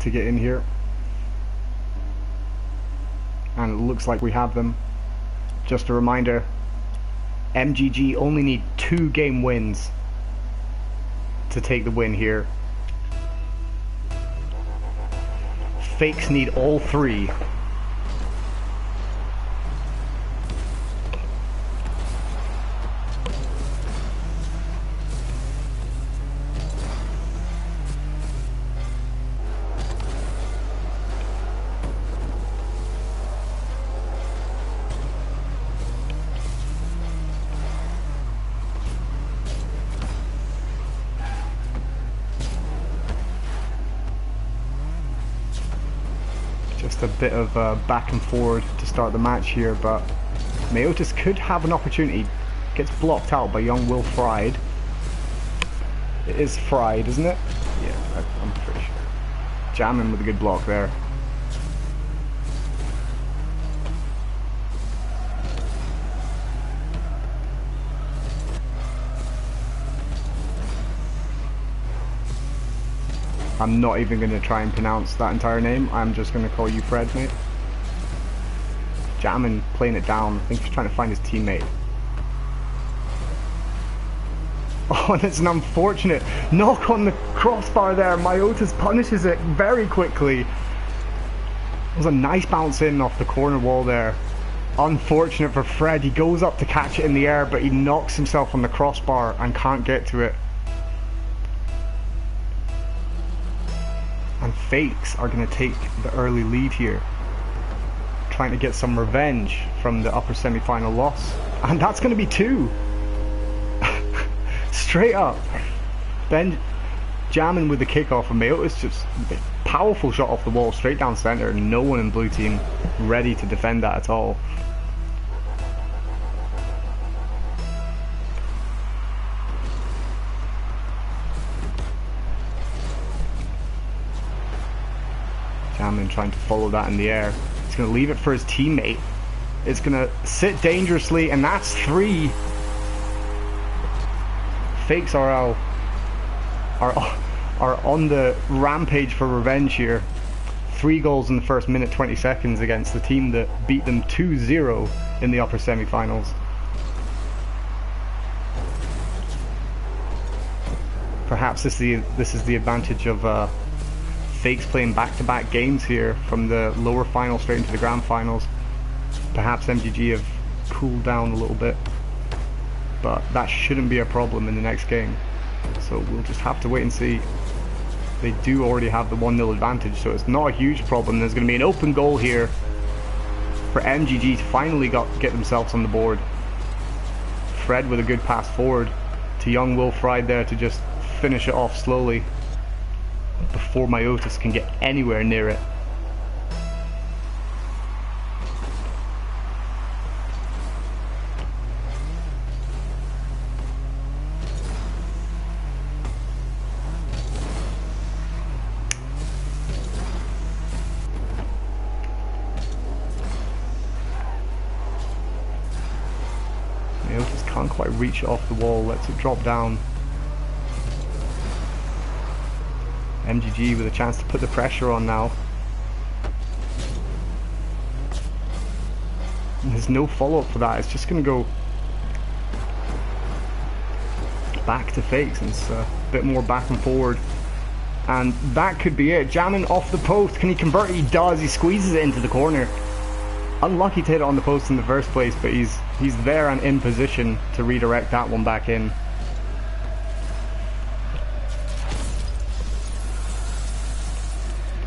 to get in here. And it looks like we have them. Just a reminder, MGG only need 2 game wins to take the win here. Fakez need all 3. Just a bit of back and forward to start the match here, but Mayotis could have an opportunity. Gets blocked out by young Will Fried. It is Fried, isn't it? Yeah, I'm pretty sure. Jamming with a good block there. I'm not even going to try and pronounce that entire name. I'm just going to call you Fred, mate. Jamming, playing it down. I think he's trying to find his teammate. Oh, and it's an unfortunate knock on the crossbar there. Mayotis punishes it very quickly. It was a nice bounce in off the corner wall there. Unfortunate for Fred. He goes up to catch it in the air, but he knocks himself on the crossbar and can't get to it. And Fakez are going to take the early lead here, trying to get some revenge from the upper semi-final loss. And that's going to be 2. Straight up. Ben jamming with the kickoff, and Mayotis just a powerful shot off the wall, straight down center. No one in blue team ready to defend that at all. Jamming trying to follow that in the air. He's going to leave it for his teammate. It's going to sit dangerously, and that's 3. Fakez are on the rampage for revenge here. 3 goals in the first minute 20 seconds against the team that beat them 2-0 in the upper semi-finals. Perhaps this is the advantage of Fakez playing back-to-back games here from the lower final straight into the grand finals. Perhaps MGG have cooled down a little bit, but that shouldn't be a problem in the next game. So we'll just have to wait and see. They do already have the 1-0 advantage, so it's not a huge problem. There's going to be an open goal here for MGG to finally get themselves on the board. Fred with a good pass forward to young Will Fried there to just finish it off slowly before Mayotis can get anywhere near it. Mayotis can't quite reach it off the wall, lets it drop down. MGG with a chance to put the pressure on now. And there's no follow-up for that. It's just going to go back to Fakez, and it's a bit more back and forward. And that could be it. Jamming off the post. Can he convert it? He does. He squeezes it into the corner. Unlucky to hit it on the post in the first place, but he's there and in position to redirect that one back in.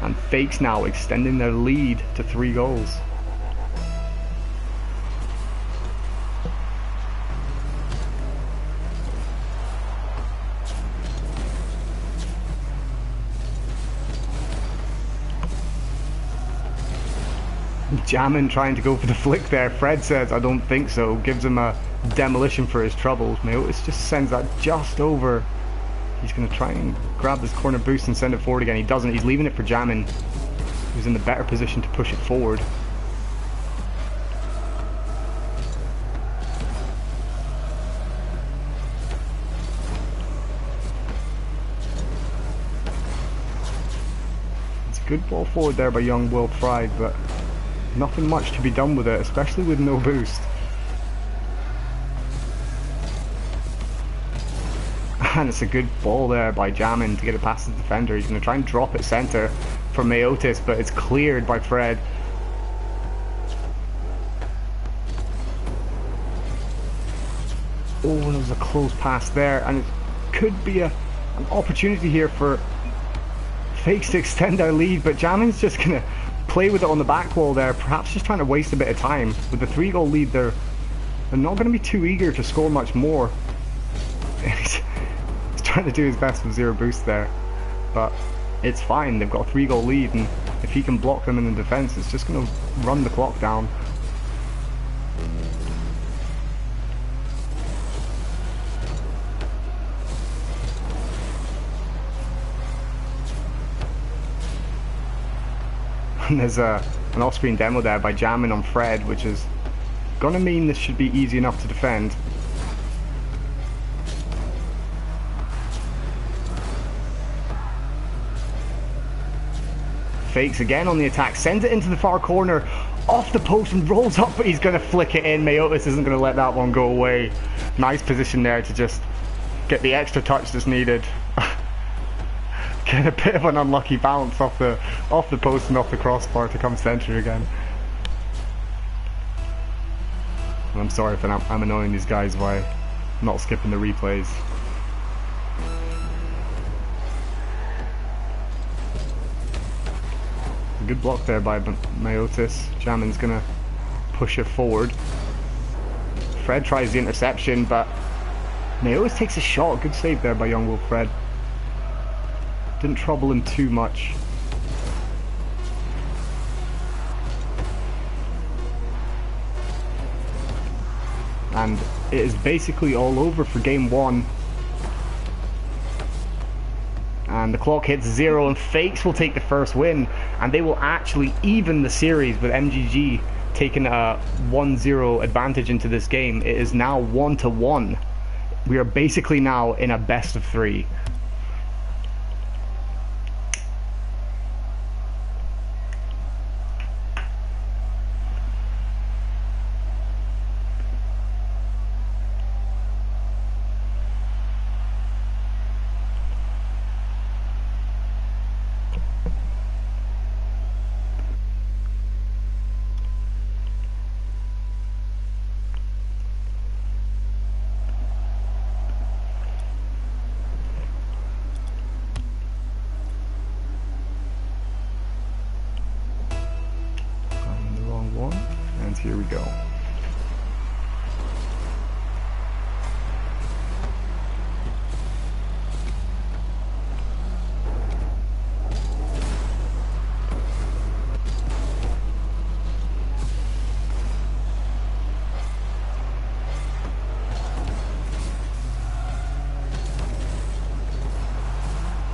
And Fakez now extending their lead to 3 goals. Jamming trying to go for the flick there. Fred says, I don't think so. Gives him a demolition for his troubles. Mayotis just sends that just over. He's going to try and grab this corner boost and send it forward again. He doesn't. He's leaving it for Jamming, who's in the better position to push it forward. Good ball forward there by young Will Pride, but nothing much to be done with it, especially with no boost. And it's a good ball there by Jamin to get it past the defender. He's going to try and drop it center for Mayotis, but it's cleared by Fred. Oh, there was a close pass there, and it could be an opportunity here for Fakez to extend their lead, but Jamin's just going to play with it on the back wall there, perhaps just trying to waste a bit of time. With the 3-goal lead, they're not going to be too eager to score much more. He's trying to do his best with 0 boost there, but it's fine. They've got a 3-goal lead, and if he can block them in the defense, it's just going to run the clock down. And there's an off-screen demo there by Jamin on Fred, which is going to mean this should be easy enough to defend. Fakez again on the attack, sends it into the far corner, off the post and rolls up, but he's going to flick it in. Mayotis isn't going to let that one go away. Nice position there to just get the extra touch that's needed. Get a bit of an unlucky bounce off the post and off the crossbar to come centre again. And I'm sorry if I'm annoying these guys by not skipping the replays. A good block there by Mayotis. Jamin's gonna push it forward. Fred tries the interception, but Mayotis takes a shot. Good save there by young Will Fred. Didn't trouble him too much. And it is basically all over for game 1. And the clock hits 0, and Fakez will take the first win, and they will actually even the series with MGG taking a 1-0 advantage into this game. It is now 1-1. We are basically now in a best of 3. Here we go.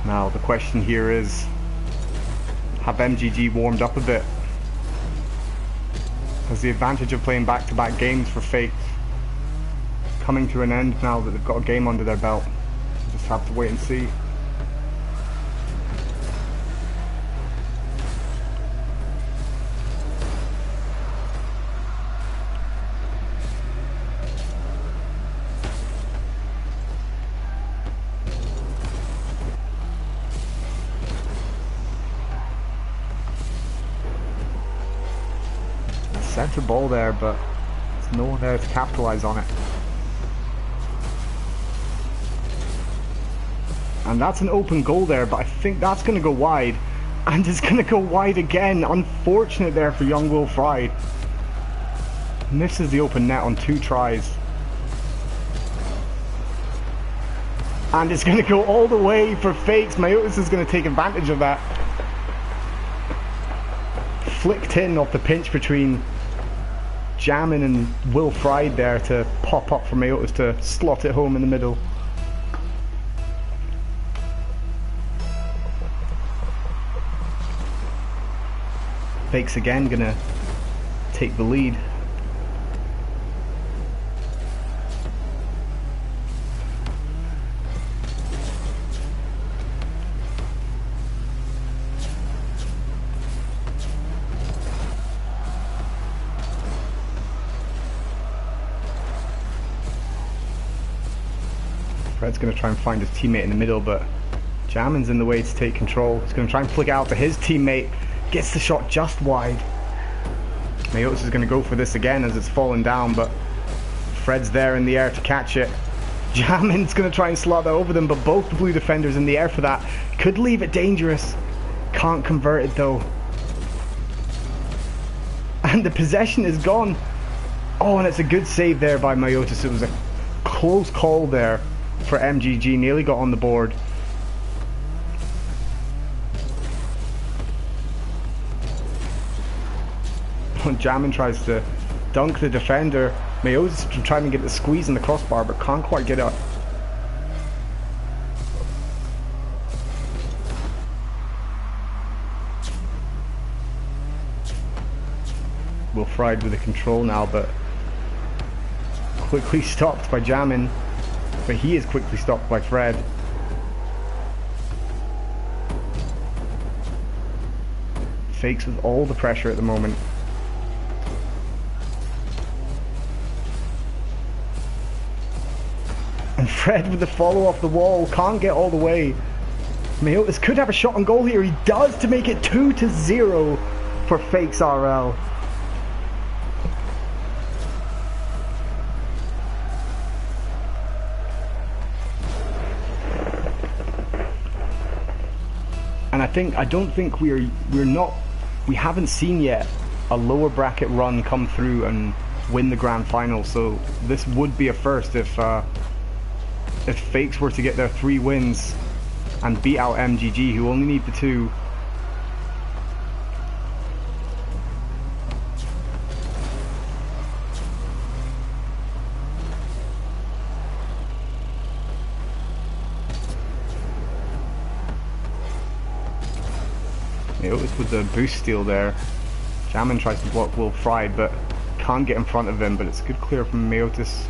Now the question here is, have MGG warmed up a bit? Has the advantage of playing back-to-back games for Fakez coming to an end now that they've got a game under their belt? We'll just have to wait and see. Centre ball there, but there's no one there to capitalise on it. And that's an open goal there, but I think that's going to go wide. And it's going to go wide again. Unfortunate there for young Will Pride. Misses the open net on 2 tries. And it's going to go all the way for Fakez. Mayotis is going to take advantage of that. Flicked in off the pinch between Jamin and Will Pride there to pop up for Mayotis to slot it home in the middle. Fakez again gonna take the lead. Fred's going to try and find his teammate in the middle, but Jamin's in the way to take control. He's going to try and flick it out to his teammate. Gets the shot just wide. Mayotis is going to go for this again as it's fallen down, but Fred's there in the air to catch it. Jamin's going to try and slot that over them, but both the blue defenders in the air for that. Could leave it dangerous. Can't convert it though. And the possession is gone. Oh, and it's a good save there by Mayotis. It was a close call there for MGG. Nearly got on the board. Jamin tries to dunk the defender. Mayotis trying to get the squeeze in the crossbar, but can't quite get up. Will Fried with the control now, but quickly stopped by Jamin. But he is quickly stopped by Fred. Fakes with all the pressure at the moment. And Fred with the follow off the wall, can't get all the way. Mayotis could have a shot on goal here. He does, to make it 2-0 for Fakez RL. And I don't think we haven't seen yet a lower bracket run come through and win the grand final. So this would be a first if Fakez were to get their 3 wins and beat out MGG, who only need the 2. Mayotis with the boost steal there. Jamin tries to block Will Fried, but can't get in front of him, but it's a good clear from Mayotis.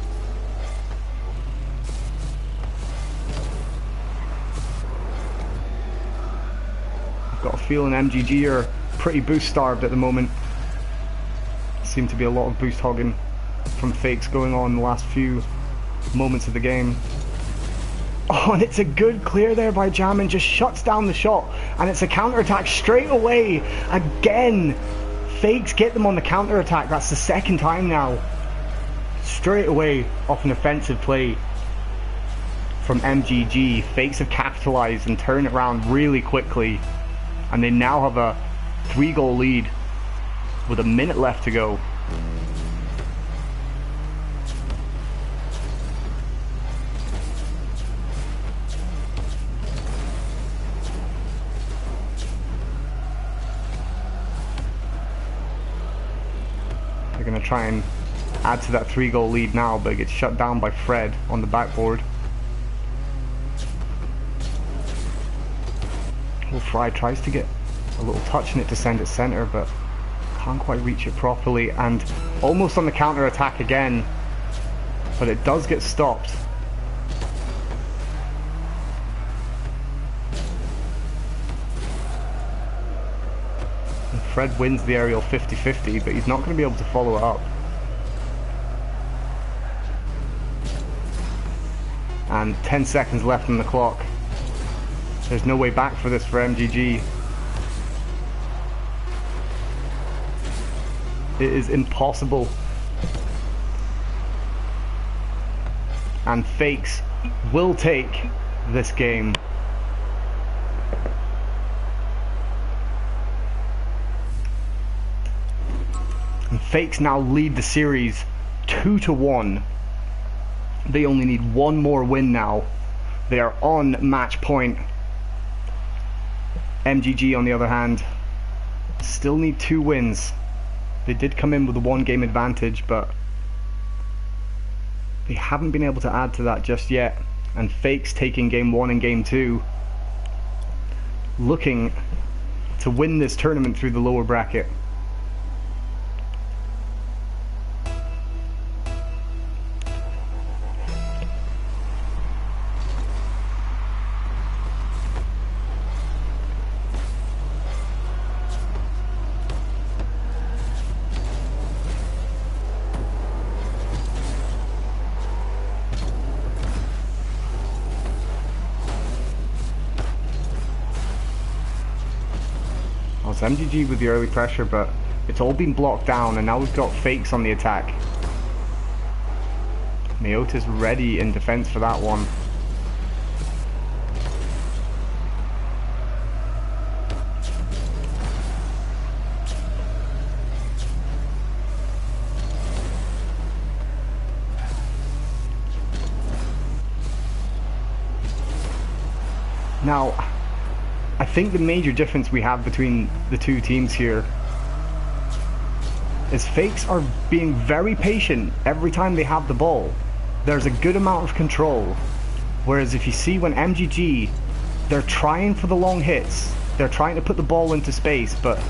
I've got a feeling MGG are pretty boost starved at the moment. Seem to be a lot of boost hogging from Fakez going on in the last few moments of the game. Oh, and it's a good clear there by Jamin, just shuts down the shot, and it's a counter-attack straight away. Again, Fakez get them on the counter-attack. That's the second time now. Straight away off an offensive play from MGG. Fakez have capitalized and turned it around really quickly, and they now have a 3-goal lead with a minute left to go. They're going to try and add to that 3-goal lead now, but it gets shut down by Fred on the backboard. Will Fry tries to get a little touch in it to send it center, but can't quite reach it properly, and almost on the counter attack again, but it does get stopped. And Fred wins the aerial 50-50, but he's not going to be able to follow it up. And 10 seconds left on the clock. There's no way back for this for MGG. It is impossible. And Fakez will take this game. And Fakez now lead the series 2-1. They only need one more win now. They are on match point. MGG, on the other hand, still need 2 wins. They did come in with a 1-game advantage, but they haven't been able to add to that just yet. And Fakez taking game 1 and game 2, looking to win this tournament through the lower bracket. Well, it's MGG with the early pressure, but it's all been blocked down, and now we've got Fakez on the attack. Mayotis ready in defense for that one. Now, I think the major difference we have between the two teams here is Fakez are being very patient every time they have the ball. There's a good amount of control. Whereas if you see when MGG, they're trying for the long hits. They're trying to put the ball into space, but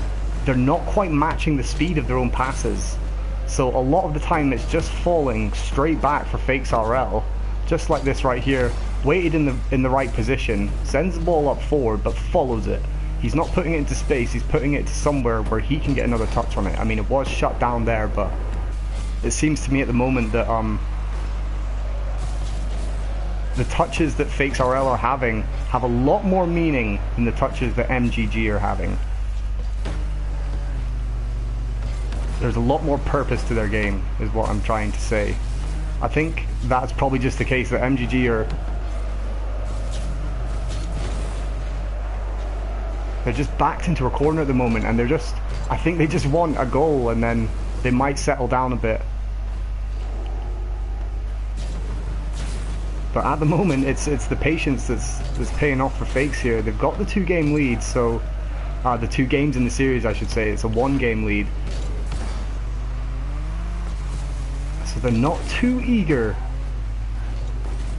they're not quite matching the speed of their own passes. So a lot of the time it's just falling straight back for Fakez RL. Just like this right here. Waited in the right position, sends the ball up forward, but follows it. He's not putting it into space, he's putting it to somewhere where he can get another touch on it. I mean, it was shut down there, but it seems to me at the moment that the touches that Fakez RL are having have a lot more meaning than the touches that MGG are having. There's a lot more purpose to their game, is what I'm trying to say. I think that's probably just the case that MGG are... They're just backed into a corner at the moment, and they're just... I think they just want a goal, and then they might settle down a bit. But at the moment, it's the patience that's paying off for Fakez here. They've got the 2-game lead, so... the 2 games in the series, I should say. It's a 1-game lead. So they're not too eager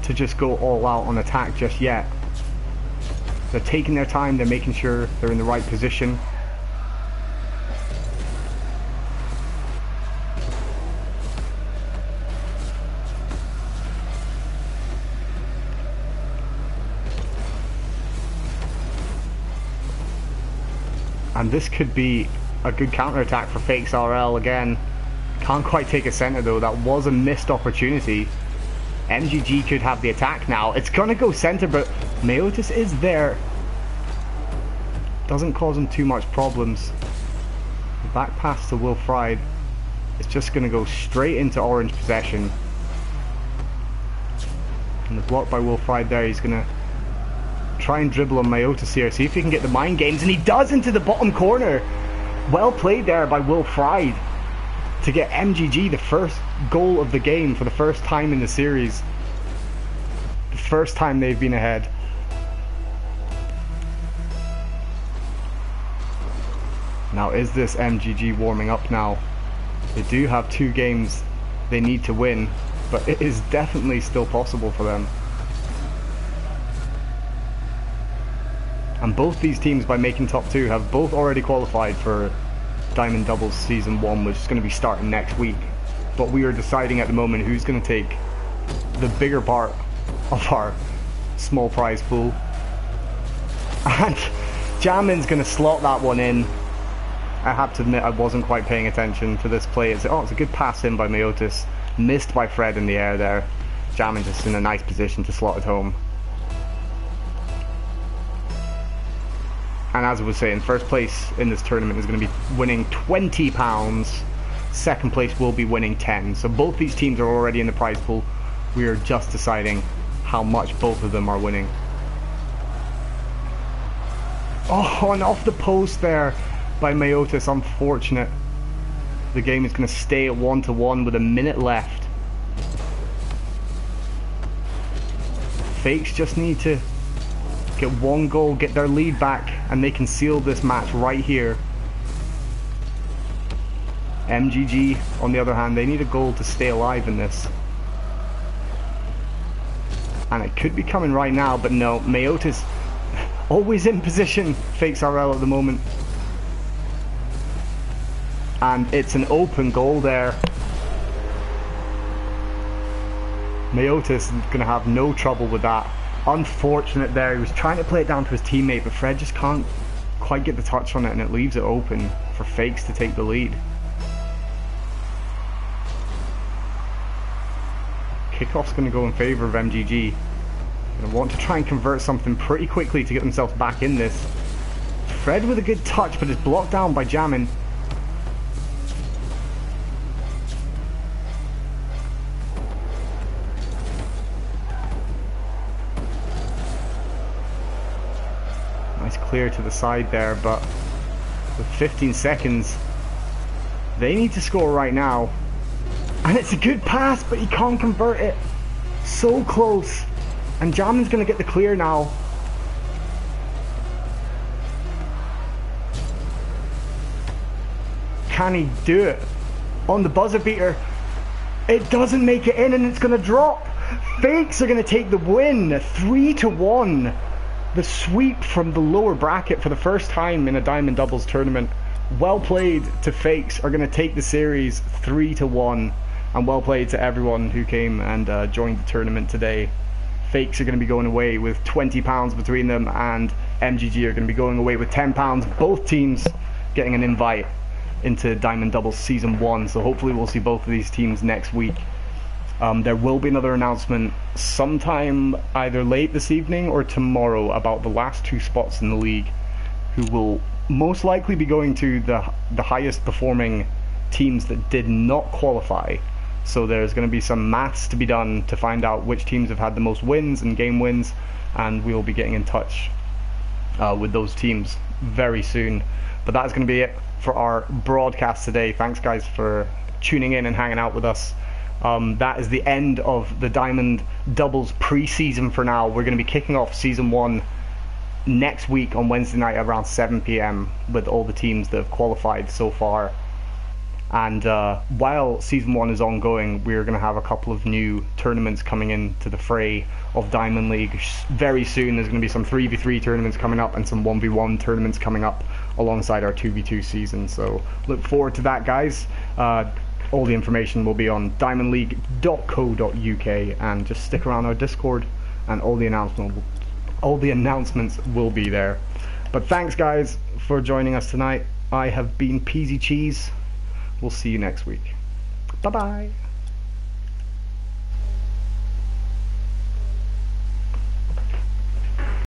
to just go all out on attack just yet. They're taking their time, they're making sure they're in the right position. And this could be a good counter-attack for Fakez RL again. Can't quite take a center though, that was a missed opportunity. MGG could have the attack now. It's gonna go center, but Mayotis is there. Doesn't cause him too much problems. The back pass to Will Fried is just gonna go straight into orange possession. And the block by Will Fried there, he's gonna try and dribble on Mayotis here, see if he can get the mind games, and he does into the bottom corner. Well played there by Will Fried to get MGG the first goal of the game for the first time in the series. The first time they've been ahead. Now, is this MGG warming up now? They do have 2 games they need to win, but it is definitely still possible for them. And both these teams, by making top 2, have both already qualified for Diamond Doubles Season 1, which is going to be starting next week. But we are deciding at the moment who's going to take the bigger part of our small prize pool. And Jamin's going to slot that one in. I have to admit I wasn't quite paying attention to this play. It's a good pass in by Mayotis. Missed by Fred in the air there. Jamin just in a nice position to slot it home. And as I was saying, first place in this tournament is going to be winning £20. Second place will be winning 10. So both these teams are already in the prize pool. We are just deciding how much both of them are winning. Oh, and off the post there by Mayotis. Unfortunate. The game is going to stay at 1-1 with a minute left. Fakez just need to get 1 goal, get their lead back, and they can seal this match right here. MGG, on the other hand, they need a goal to stay alive in this. And it could be coming right now, but no, Mayotis always in position, Fakez RL at the moment. And it's an open goal there. Mayotis is going to have no trouble with that. Unfortunate there, he was trying to play it down to his teammate, but Fred just can't quite get the touch on it, and it leaves it open for Fakez to take the lead. Kickoff's going to go in favour of MGG. Going to want to try and convert something pretty quickly to get themselves back in this. Fred with a good touch, but it's blocked down by Jamin. Nice clear to the side there, but with 15 seconds, they need to score right now. And it's a good pass, but he can't convert it. So close. And Jamin's going to get the clear now. Can he do it? On the buzzer beater. It doesn't make it in, and it's going to drop. Fakez are going to take the win. 3-1. The sweep from the lower bracket for the first time in a Diamond Doubles tournament. Well played to Fakez, are going to take the series 3-1. And well played to everyone who came and joined the tournament today. Fakez are going to be going away with £20 between them, and MGG are going to be going away with £10. Both teams getting an invite into Diamond Doubles Season 1, so hopefully we'll see both of these teams next week. There will be another announcement sometime either late this evening or tomorrow about the last 2 spots in the league, who will most likely be going to the highest performing teams that did not qualify. So there's going to be some maths to be done to find out which teams have had the most wins and game wins, and we'll be getting in touch with those teams very soon. But that's going to be it for our broadcast today. Thanks guys for tuning in and hanging out with us. That is the end of the Diamond Doubles pre-season for now. We're going to be kicking off Season 1 next week on Wednesday night around 7 PM with all the teams that have qualified so far. And while Season 1 is ongoing, we're going to have a couple of new tournaments coming into the fray of Diamond League very soon. There's going to be some 3v3 tournaments coming up and some 1v1 tournaments coming up alongside our 2v2 season. So look forward to that, guys. All the information will be on diamondleague.co.uk, and just stick around our Discord and all the announcements will be there. But thanks guys for joining us tonight. I have been Peasy Cheese. We'll see you next week. Bye bye.